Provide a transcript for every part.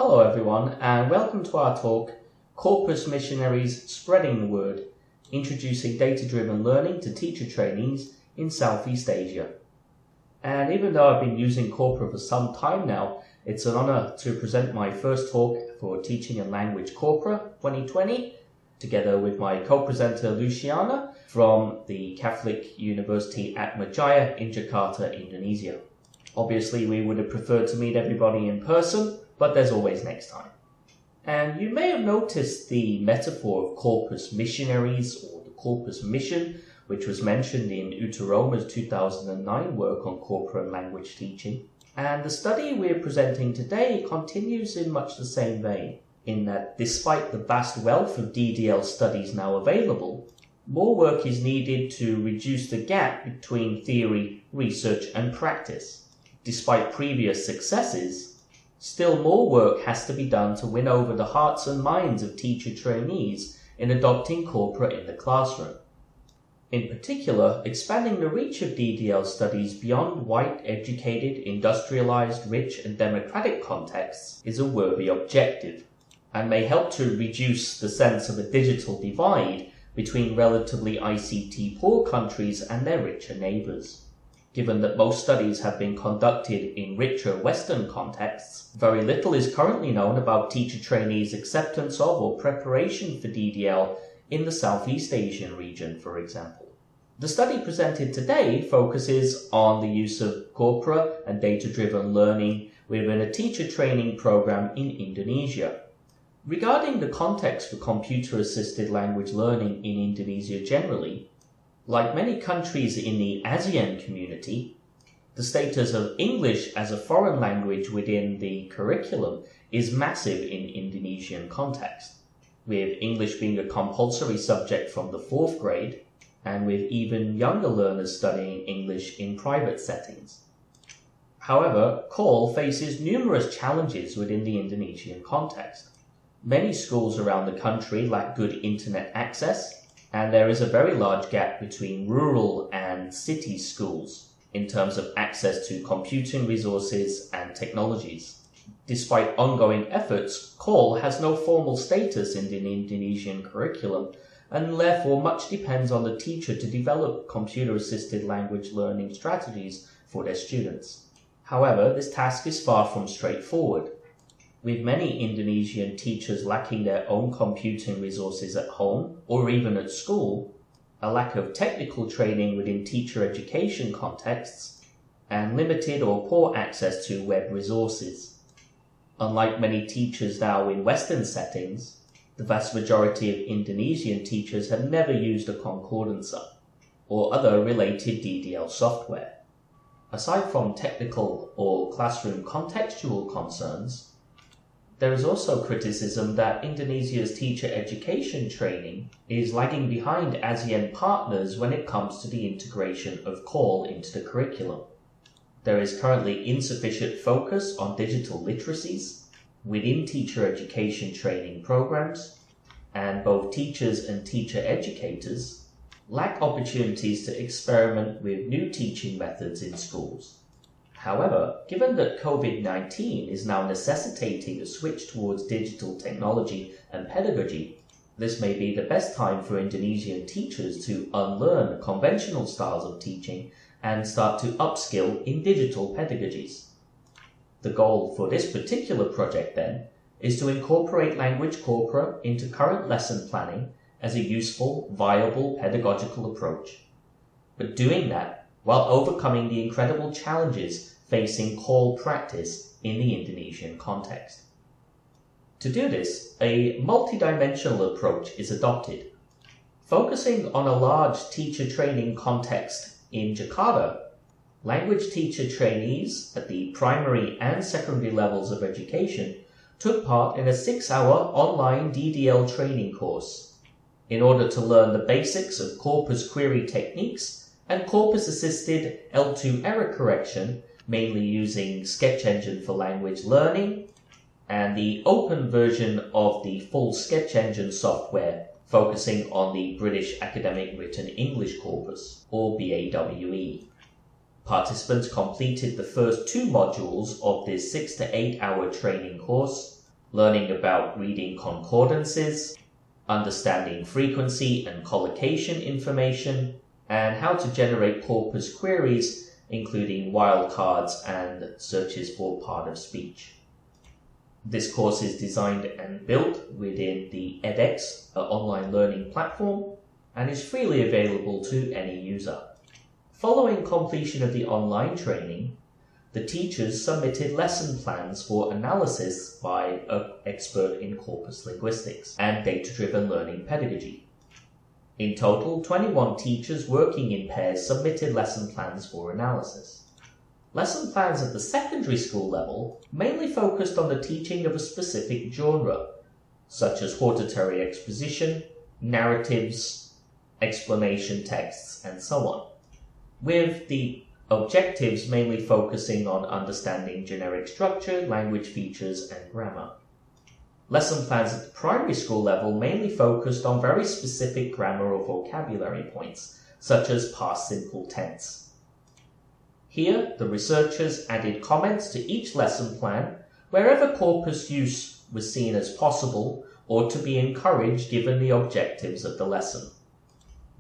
Hello everyone, and welcome to our talk, Corpus Missionaries Spreading the Word, Introducing Data-Driven Learning to Teacher Trainees in Southeast Asia. And even though I've been using Corpora for some time now, it's an honor to present my first talk for Teaching and Language Corpora 2020, together with my co-presenter Luciana from the Catholic University Atma Jaya in Jakarta, Indonesia. Obviously, we would have preferred to meet everybody in person, but there's always next time. And you may have noticed the metaphor of Corpus Missionaries or the Corpus Mission, which was mentioned in Uteroma's 2009 work on corpora and language teaching. And the study we're presenting today continues in much the same vein, in that despite the vast wealth of DDL studies now available, more work is needed to reduce the gap between theory, research, and practice. Despite previous successes, still more work has to be done to win over the hearts and minds of teacher trainees in adopting corpora in the classroom. In particular, expanding the reach of DDL studies beyond white, educated, industrialized, rich, and democratic contexts is a worthy objective, and may help to reduce the sense of a digital divide between relatively ICT-poor countries and their richer neighbors. Given that most studies have been conducted in richer Western contexts, very little is currently known about teacher trainees' acceptance of or preparation for DDL in the Southeast Asian region, for example. The study presented today focuses on the use of corpora and data-driven learning within a teacher training program in Indonesia. Regarding the context for computer-assisted language learning in Indonesia generally, like many countries in the ASEAN community, the status of English as a foreign language within the curriculum is massive in Indonesian context, with English being a compulsory subject from the 4th grade, and with even younger learners studying English in private settings. However, CAL faces numerous challenges within the Indonesian context. Many schools around the country lack good internet access, and there is a very large gap between rural and city schools in terms of access to computing resources and technologies. Despite ongoing efforts, CAL has no formal status in the Indonesian curriculum, and therefore much depends on the teacher to develop computer-assisted language learning strategies for their students. However, this task is far from straightforward, with many Indonesian teachers lacking their own computing resources at home or even at school, a lack of technical training within teacher education contexts, and limited or poor access to web resources. Unlike many teachers now in Western settings, the vast majority of Indonesian teachers have never used a concordancer or other related DDL software. Aside from technical or classroom contextual concerns, there is also criticism that Indonesia's teacher education training is lagging behind ASEAN partners when it comes to the integration of CAL into the curriculum. There is currently insufficient focus on digital literacies within teacher education training programs, and both teachers and teacher educators lack opportunities to experiment with new teaching methods in schools. However, given that COVID-19 is now necessitating a switch towards digital technology and pedagogy, this may be the best time for Indonesian teachers to unlearn conventional styles of teaching and start to upskill in digital pedagogies. The goal for this particular project, then, is to incorporate language corpora into current lesson planning as a useful, viable pedagogical approach, but doing that while overcoming the incredible challenges facing CAL practice in the Indonesian context. To do this, a multidimensional approach is adopted. Focusing on a large teacher training context in Jakarta, language teacher trainees at the primary and secondary levels of education took part in a 6-hour online DDL training course in order to learn the basics of corpus query techniques and corpus-assisted L2 error correction, mainly using Sketch Engine for language learning, and the open version of the full Sketch Engine software, focusing on the British Academic Written English Corpus, or BAWE. Participants completed the first 2 modules of this 6 to 8 hour training course learning about reading concordances, understanding frequency and collocation information, and how to generate corpus queries, including wildcards and searches for part of speech. This course is designed and built within the edX online learning platform and is freely available to any user. Following completion of the online training, the teachers submitted lesson plans for analysis by an expert in corpus linguistics and data-driven learning pedagogy. In total, 21 teachers working in pairs submitted lesson plans for analysis. Lesson plans at the secondary school level mainly focused on the teaching of a specific genre, such as hortatory exposition, narratives, explanation texts, and so on, with the objectives mainly focusing on understanding generic structure, language features, and grammar. Lesson plans at the primary school level mainly focused on very specific grammar or vocabulary points, such as past simple tense. Here, the researchers added comments to each lesson plan wherever corpus use was seen as possible or to be encouraged given the objectives of the lesson.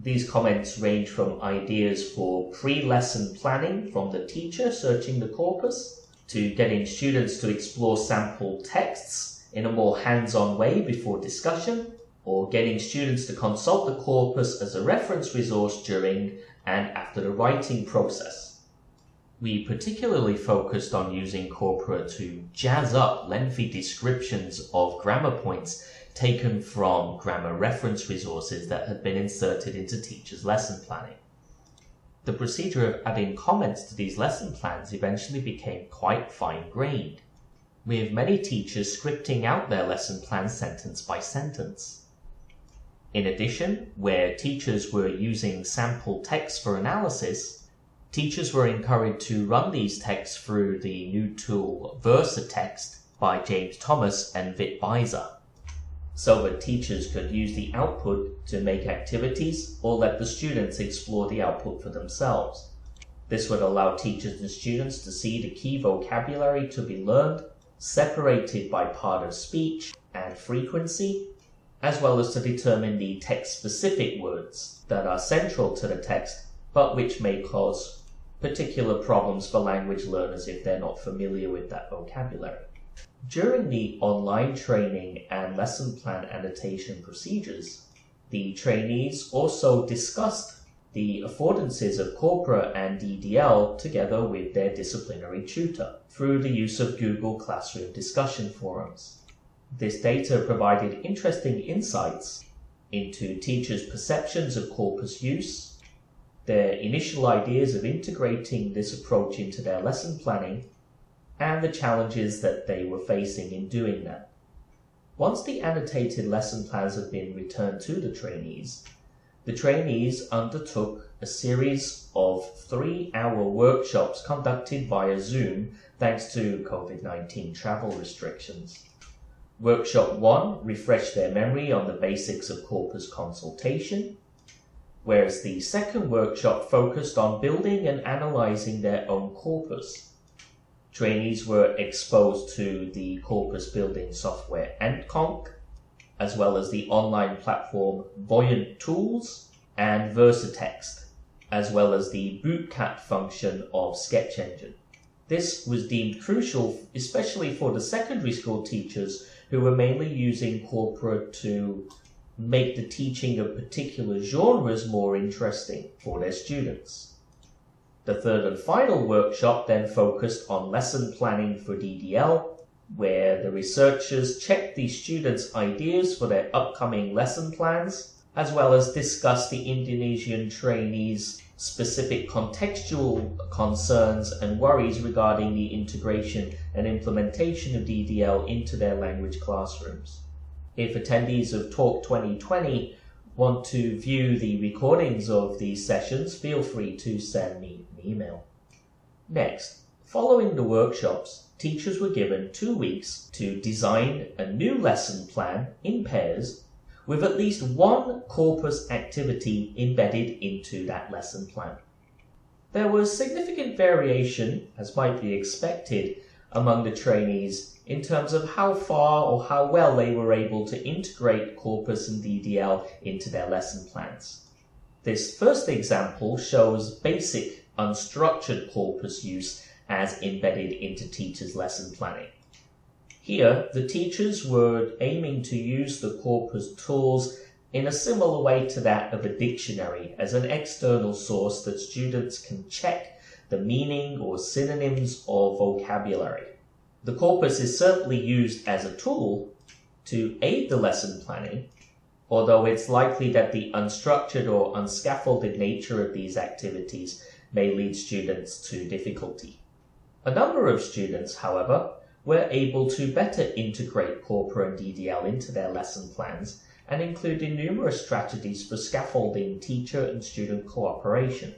These comments range from ideas for pre-lesson planning from the teacher searching the corpus, to getting students to explore sample texts in a more hands-on way before discussion, or getting students to consult the corpus as a reference resource during and after the writing process. We particularly focused on using Corpora to jazz up lengthy descriptions of grammar points taken from grammar reference resources that had been inserted into teachers' lesson planning. The procedure of adding comments to these lesson plans eventually became quite fine-grained, with many teachers scripting out their lesson plans sentence by sentence. In addition, where teachers were using sample text for analysis, teachers were encouraged to run these texts through the new tool VersaText by James Thomas and Vit Beiser, so that teachers could use the output to make activities or let the students explore the output for themselves. This would allow teachers and students to see the key vocabulary to be learned, separated by part of speech and frequency, as well as to determine the text-specific words that are central to the text, but which may cause particular problems for language learners if they're not familiar with that vocabulary. During the online training and lesson plan annotation procedures, the trainees also discussed the affordances of Corpora and DDL together with their disciplinary tutor through the use of Google Classroom discussion forums. This data provided interesting insights into teachers' perceptions of corpus use, their initial ideas of integrating this approach into their lesson planning, and the challenges that they were facing in doing that. Once the annotated lesson plans had been returned to the trainees undertook a series of 3-hour workshops conducted via Zoom thanks to COVID-19 travel restrictions. Workshop 1 refreshed their memory on the basics of corpus consultation, whereas the second workshop focused on building and analyzing their own corpus. Trainees were exposed to the corpus building software AntConc, as well as the online platform Voyant Tools and VersaText, as well as the bootcat function of Sketch Engine. This was deemed crucial, especially for the secondary school teachers who were mainly using Corpora to make the teaching of particular genres more interesting for their students. The third and final workshop then focused on lesson planning for DDL, where the researchers checked the students' ideas for their upcoming lesson plans, as well as discussed the Indonesian trainees' specific contextual concerns and worries regarding the integration and implementation of DDL into their language classrooms. If attendees of TALC2020 want to view the recordings of these sessions, feel free to send me an email. Next, following the workshops, teachers were given 2 weeks to design a new lesson plan in pairs with at least one corpus activity embedded into that lesson plan. There was significant variation, as might be expected, among the trainees in terms of how far or how well they were able to integrate corpus and DDL into their lesson plans. This first example shows basic unstructured corpus use as embedded into teachers' lesson planning. Here, the teachers were aiming to use the corpus tools in a similar way to that of a dictionary as an external source that students can check the meaning or synonyms or vocabulary. The corpus is certainly used as a tool to aid the lesson planning, although it's likely that the unstructured or unscaffolded nature of these activities may lead students to difficulty. A number of students, however, were able to better integrate Corpora and DDL into their lesson plans and included numerous strategies for scaffolding teacher and student cooperation.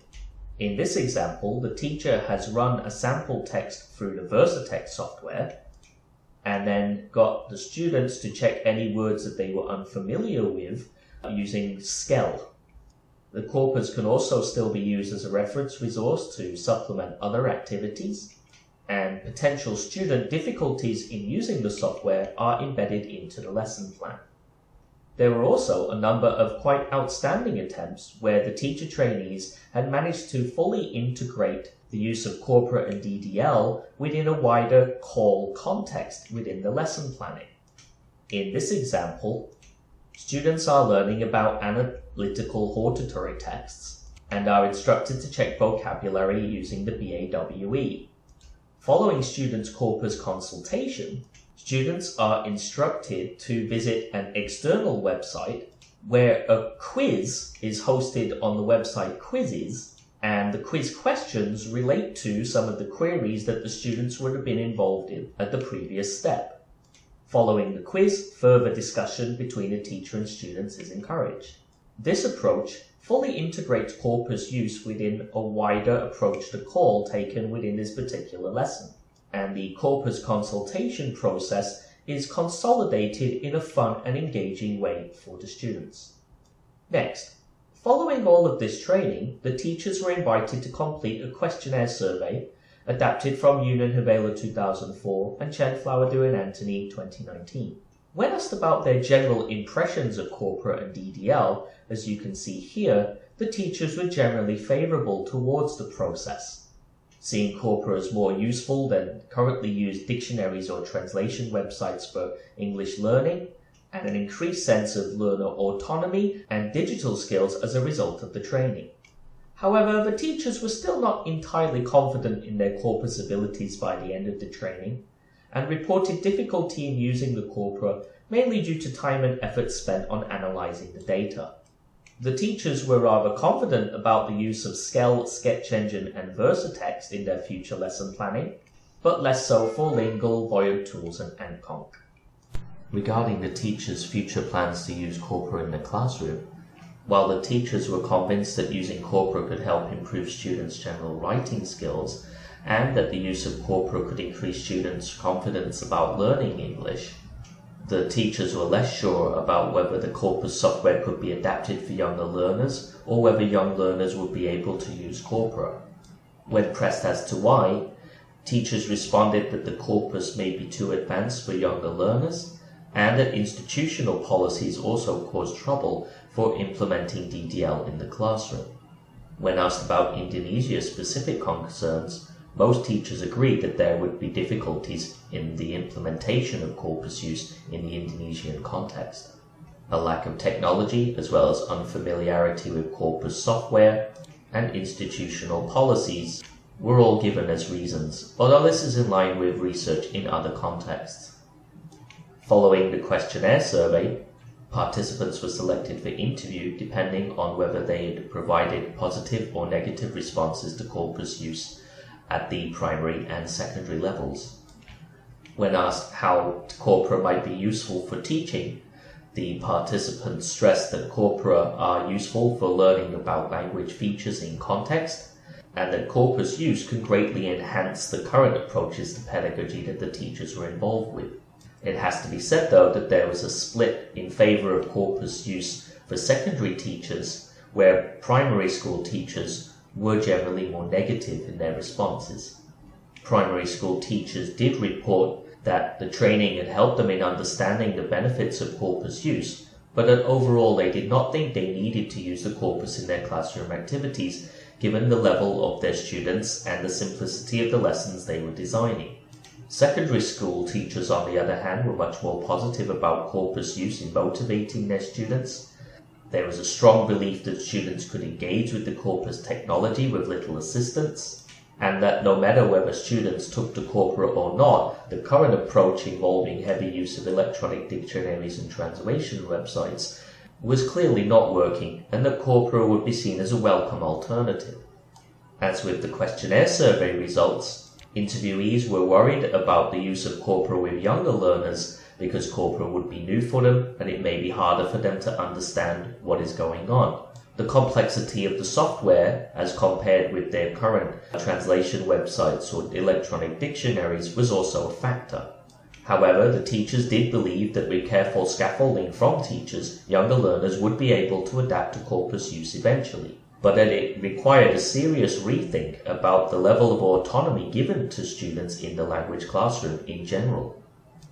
In this example, the teacher has run a sample text through the VersaText software and then got the students to check any words that they were unfamiliar with using SCAFFOLDED. The corpus can also still be used as a reference resource to supplement other activities, and potential student difficulties in using the software are embedded into the lesson plan. There were also a number of quite outstanding attempts where the teacher trainees had managed to fully integrate the use of Corpora and DDL within a wider call context within the lesson planning. In this example, students are learning about analytical hortatory texts and are instructed to check vocabulary using the BAWE. Following students' corpus consultation, students are instructed to visit an external website where a quiz is hosted on the website Quizzes, and the quiz questions relate to some of the queries that the students would have been involved in at the previous step. Following the quiz, further discussion between the teacher and students is encouraged. This approach fully integrates corpus use within a wider approach to call taken within this particular lesson, and the corpus consultation process is consolidated in a fun and engaging way for the students. Next, following all of this training, the teachers were invited to complete a questionnaire survey adapted from Union Havela 2004 and Chen Flowerdew and Anthony 2019. When asked about their general impressions of Corpora and DDL, as you can see here, the teachers were generally favourable towards the process, seeing Corpora as more useful than currently used dictionaries or translation websites for English learning, and an increased sense of learner autonomy and digital skills as a result of the training. However, the teachers were still not entirely confident in their corpus abilities by the end of the training, and reported difficulty in using the Corpora mainly due to time and effort spent on analysing the data. The teachers were rather confident about the use of Skell, Sketch Engine and VersaText in their future lesson planning, but less so for Lingual, Voyant Tools and AntConc. Regarding the teachers' future plans to use Corpora in the classroom, while the teachers were convinced that using Corpora could help improve students' general writing skills, and that the use of Corpora could increase students' confidence about learning English, the teachers were less sure about whether the Corpus software could be adapted for younger learners or whether young learners would be able to use Corpora. When pressed as to why, teachers responded that the Corpus may be too advanced for younger learners and that institutional policies also cause trouble for implementing DDL in the classroom. When asked about Indonesia-specific concerns, most teachers agreed that there would be difficulties in the implementation of corpus use in the Indonesian context. A lack of technology, as well as unfamiliarity with corpus software and institutional policies, were all given as reasons, although this is in line with research in other contexts. Following the questionnaire survey, participants were selected for interview depending on whether they had provided positive or negative responses to corpus use at the primary and secondary levels. When asked how Corpora might be useful for teaching, the participants stressed that Corpora are useful for learning about language features in context, and that corpus use can greatly enhance the current approaches to pedagogy that the teachers were involved with. It has to be said, though, that there was a split in favour of corpus use for secondary teachers, where primary school teachers were generally more negative in their responses. Primary school teachers did report that the training had helped them in understanding the benefits of corpus use, but that overall they did not think they needed to use the corpus in their classroom activities, given the level of their students and the simplicity of the lessons they were designing. Secondary school teachers, on the other hand, were much more positive about corpus use in motivating their students. There was a strong belief that students could engage with the corpus technology with little assistance, and that no matter whether students took to Corpora or not, the current approach involving heavy use of electronic dictionaries and translation websites was clearly not working, and that Corpora would be seen as a welcome alternative. As with the questionnaire survey results, interviewees were worried about the use of Corpora with younger learners because Corpora would be new for them and it may be harder for them to understand what is going on. The complexity of the software, as compared with their current translation websites or electronic dictionaries, was also a factor. However, the teachers did believe that with careful scaffolding from teachers, younger learners would be able to adapt to corpus use eventually, but that it required a serious rethink about the level of autonomy given to students in the language classroom in general.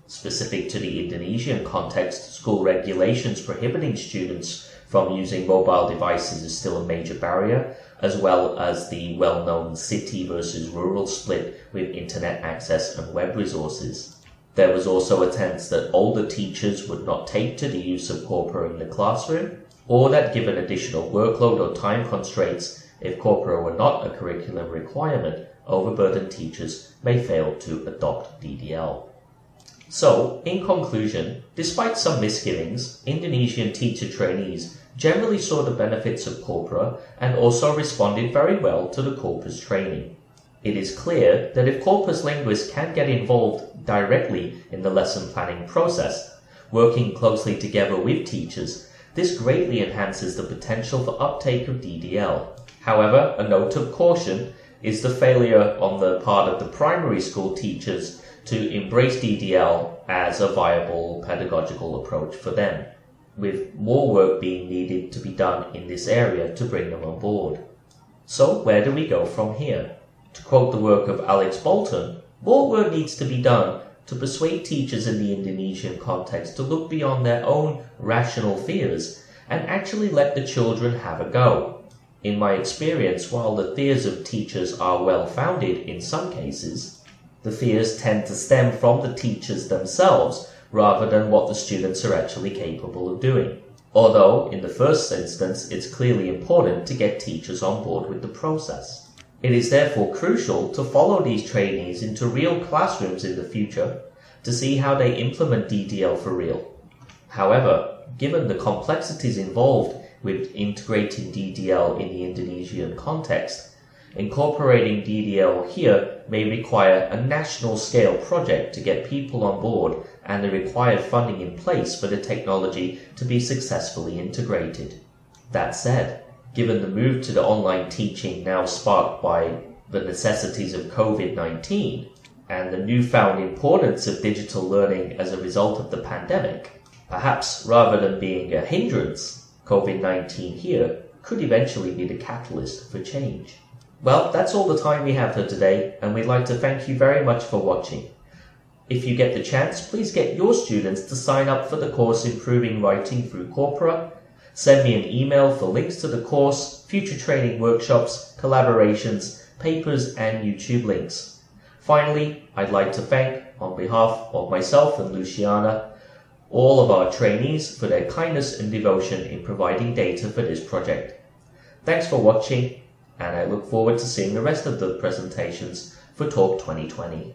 Specific to the Indonesian context, school regulations prohibiting students from using mobile devices is still a major barrier, as well as the well-known city versus rural split with internet access and web resources. There was also attempts that older teachers would not take to the use of Corpora in the classroom, or that given additional workload or time constraints, if Corpora were not a curriculum requirement, overburdened teachers may fail to adopt DDL. So, in conclusion, despite some misgivings, Indonesian teacher trainees generally saw the benefits of Corpora and also responded very well to the corpus training. It is clear that if corpus linguists can get involved directly in the lesson planning process, working closely together with teachers, this greatly enhances the potential for uptake of DDL. However, a note of caution is the failure on the part of the primary school teachers to embrace DDL as a viable pedagogical approach for them, with more work being needed to be done in this area to bring them on board. So where do we go from here? To quote the work of Alex Bolton, more work needs to be done to persuade teachers in the Indonesian context to look beyond their own rational fears and actually let the children have a go. In my experience, while the fears of teachers are well-founded in some cases, the fears tend to stem from the teachers themselves rather than what the students are actually capable of doing. Although, in the first instance, it's clearly important to get teachers on board with the process. It is therefore crucial to follow these trainees into real classrooms in the future to see how they implement DDL for real. However, given the complexities involved with integrating DDL in the Indonesian context, incorporating DDL here may require a national-scale project to get people on board and the required funding in place for the technology to be successfully integrated. That said, given the move to the online teaching now sparked by the necessities of COVID-19 and the newfound importance of digital learning as a result of the pandemic, perhaps rather than being a hindrance, COVID-19 here could eventually be the catalyst for change. Well, that's all the time we have for today, and we'd like to thank you very much for watching. If you get the chance, please get your students to sign up for the course Improving Writing through Corpora. Send me an email for links to the course, future training workshops, collaborations, papers, and YouTube links. Finally, I'd like to thank, on behalf of myself and Luciana, all of our trainees for their kindness and devotion in providing data for this project. Thanks for watching, and I look forward to seeing the rest of the presentations for TALC2020.